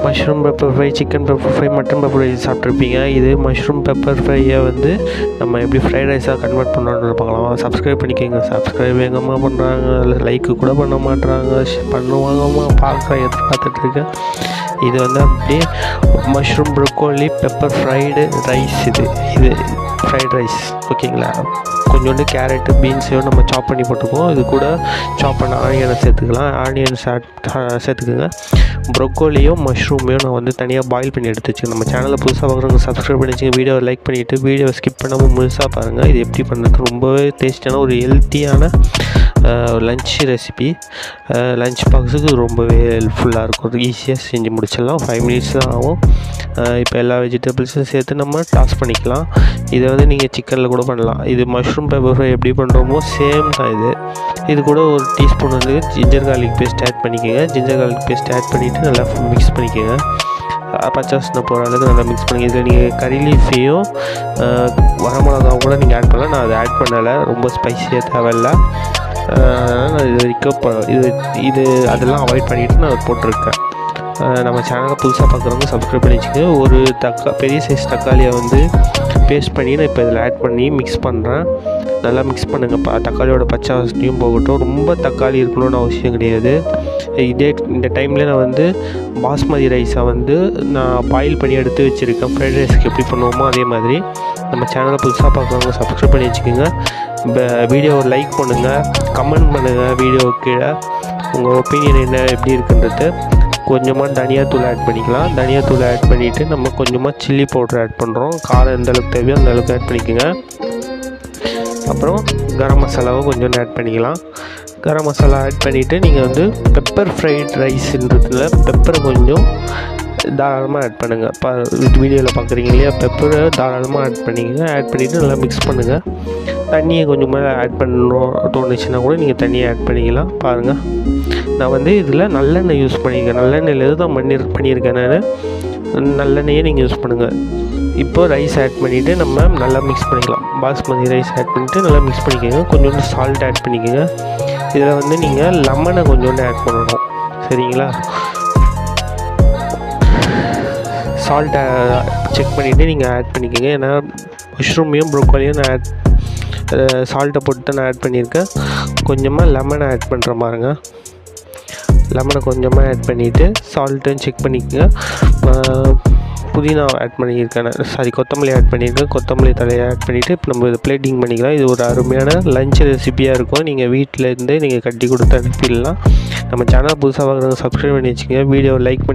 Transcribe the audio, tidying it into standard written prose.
Mushroom pepper fry, chicken pepper fry, mutton pepper fry சாப்பிட்ருப்பீங்க. இது mushroom pepper ஃப்ரையை வந்து நம்ம எப்படி ஃப்ரைட் ரைஸாக கன்வெர்ட் பண்ணணுன்னு பார்க்கலாம். சப்ஸ்கிரைப் பண்ணிக்கோங்க. சப்ஸ்கிரைப் எங்கம்மா பண்ணுறாங்க, லைக்கு கூட பண்ண மாட்டுறாங்க. பண்ணுவாங்கம்மா, எதிர்பார்த்துட்ருக்கேன். இது வந்து அப்படியே mushroom broccoli pepper fried rice. இது ஃப்ரைட் ரைஸ், ஓகேங்களா. கொஞ்சோண்டு கேரட்டு பீன்ஸையும் நம்ம சாப் பண்ணி போட்டுக்குவோம். இது கூட சாப் பண்ண ஆனியனை சேர்த்துக்கலாம். ஆனியன் சேர்த்துக்குங்க. ப்ரொக்கோலியும் மஷ்ரூமையும் நான் வந்து தனியாக பாயில் பண்ணி எடுத்து வச்சுக்கேன். நம்ம சேனலில் புதுசாக பார்க்குறவங்க சப்ஸ்கிரைப் பண்ணி வச்சுங்க. வீடியோவை லைக் பண்ணிவிட்டு வீடியோவை ஸ்கிப் பண்ணாமல் முழுசாக பாருங்கள். இது எப்படி பண்ணுறது ரொம்பவே டேஸ்டியான ஒரு ஹெல்த்தியான லன்ச் ரெசிபி. லன்ச் பாக்ஸுக்கு ரொம்பவே ஹெல்ப்ஃபுல்லாக இருக்கும். ஈஸியாக செஞ்சு முடிச்சிடலாம். 5 மினிட்ஸ் தான் ஆகும். இப்போ எல்லா வெஜிடபிள்ஸும் சேர்த்து நம்ம டாஸ் பண்ணிக்கலாம். இதை வந்து நீங்கள் சிக்கனில் கூட பண்ணலாம். இது மஷ்ரூம் பெப்பர் ஃப்ரை எப்படி பண்ணுறோமோ சேம் தான் இது கூட ஒரு டீஸ்பூன் வந்து ஜிஞ்சர் கார்லிக் பேஸ்ட் ஆட் பண்ணிக்கோங்க. ஜிஞ்சர் கார்லிக் பேஸ்ட் ஆட் பண்ணிவிட்டு நல்லா மிக்ஸ் பண்ணிக்கோங்க. பச்சை வாசனை போகிற அளவுக்கு நல்லா மிக்ஸ் பண்ணி இதில் நீங்கள் கறி லீஃபையும் வரமிளகாவும் கூட நீங்கள் ஆட் பண்ணலாம். நான் அதை ஆட் பண்ணலை, ரொம்ப ஸ்பைஸியாக தேவையில்லை. நான் இது வரைக்கும் இது அதெல்லாம் அவாய்ட் பண்ணிவிட்டு நான் போட்டிருக்கேன். நம்ம சேனலை புதுசாக பார்க்குறவங்க சப்ஸ்கிரைப் பண்ணி வச்சுக்கோங்க. ஒரு பெரிய சைஸ் தக்காளியை வந்து பேஸ்ட் பண்ணி நான் இப்போ இதில் ஆட் பண்ணி மிக்ஸ் பண்ணுறேன். நல்லா மிக்ஸ் பண்ணுங்கப்பா. தக்காளியோட பச்சை வாசனையும் போகட்டும். ரொம்ப தக்காளி இருக்கணும்னு அவசியம் கிடையாது. இந்த டைமில் நான் வந்து பாஸ்மதி ரைஸை வந்து நான் பாயில் பண்ணி எடுத்து வச்சுருக்கேன். ஃப்ரைட் ரைஸ்க்கு எப்படி பண்ணுவோமோ அதே மாதிரி. நம்ம சேனலை புதுசாக பார்க்குறவங்க சப்ஸ்கிரைப் பண்ணி வச்சுக்கோங்க. இப்போ வீடியோவை லைக் பண்ணுங்கள், கமெண்ட் பண்ணுங்கள். வீடியோ கீழே உங்கள் ஒப்பீனியன் என்ன எப்படி இருக்குன்றது. கொஞ்சமாக தனியாத்தூள் ஆட் பண்ணிக்கலாம். தனியாத்தூள் ஆட் பண்ணிவிட்டு நம்ம கொஞ்சமாக சில்லி பவுடர் ஆட் பண்ணுறோம். காரம் எந்த அளவுக்கு தேவையோ அந்த அளவுக்கு ஆட் பண்ணிக்கோங்க. அப்புறம் கரம் மசாலாவும் கொஞ்சம் ஆட் பண்ணிக்கலாம். கரம் மசாலா ஆட் பண்ணிவிட்டு நீங்கள் வந்து பெப்பர் ஃப்ரைட் ரைஸுன்றதுல பெப்பரை கொஞ்சம் தாராளமாக ஆட் பண்ணுங்கள். வீடியோவில் பார்க்குறீங்க இல்லையா, பெப்பரை தாராளமாக ஆட் பண்ணிக்கோங்க. ஆட் பண்ணிவிட்டு நல்லா மிக்ஸ் பண்ணுங்கள். தண்ணியை கொஞ்சம் மேலே ஆட் பண்ணணும் தோணுச்சுன்னா கூட நீங்கள் தண்ணியை ஆட் பண்ணிக்கலாம். பாருங்கள், நான் வந்து இதில் நல்லெண்ணெய் யூஸ் பண்ணியிருக்கேன். நல்லெண்ணெயில் தான் பண்ணியிருக்கேன் நான். நல்லெண்ணெயை நீங்கள் யூஸ் பண்ணுங்கள். இப்போ ரைஸ் ஆட் பண்ணிவிட்டு நம்ம நல்லா மிக்ஸ் பண்ணிக்கலாம். பாஸ்மதி ரைஸ் ஆட் பண்ணிவிட்டு நல்லா மிக்ஸ் பண்ணிக்கோங்க. கொஞ்சோண்டு சால்ட் ஆட் பண்ணிக்கோங்க. இதில் வந்து நீங்கள் லெமனை கொஞ்சோண்டு ஆட் பண்ணணும், சரிங்களா. சால்ட்டை செக் பண்ணிவிட்டு நீங்கள் ஆட் பண்ணிக்கோங்க. ஏன்னா மஷ்ரூமையும் ப்ரோக்கோலியும் நான் சால்ட்டை போட்டு தான் நான் ஆட் பண்ணியிருக்கேன். கொஞ்சமாக லெமனை ஆட் பண்ணுற மாதிரிங்க. லெமனை கொஞ்சமாக ஆட் பண்ணிவிட்டு சால்ட்டும் செக் பண்ணிக்கோங்க. புதினா ஆட் பண்ணியிருக்கேன், கொத்தமல்லி ஆட் பண்ணியிருக்கேன். கொத்தமல்லி தலையை ஆட் பண்ணிவிட்டு இப்போ நம்ம இதை பிளேட்டிங் பண்ணிக்கலாம். இது ஒரு அருமையான லஞ்ச் ரெசிபியாக இருக்கும். நீங்கள் வீட்டிலேருந்தே நீங்கள் கட்டி கொடுத்து அனுப்பிடலாம். நம்ம சேனல் புதுசாக பார்க்குறவங்க சப்ஸ்கிரைப் பண்ணி வச்சுக்கோங்க. வீடியோவை லைக் பண்ணி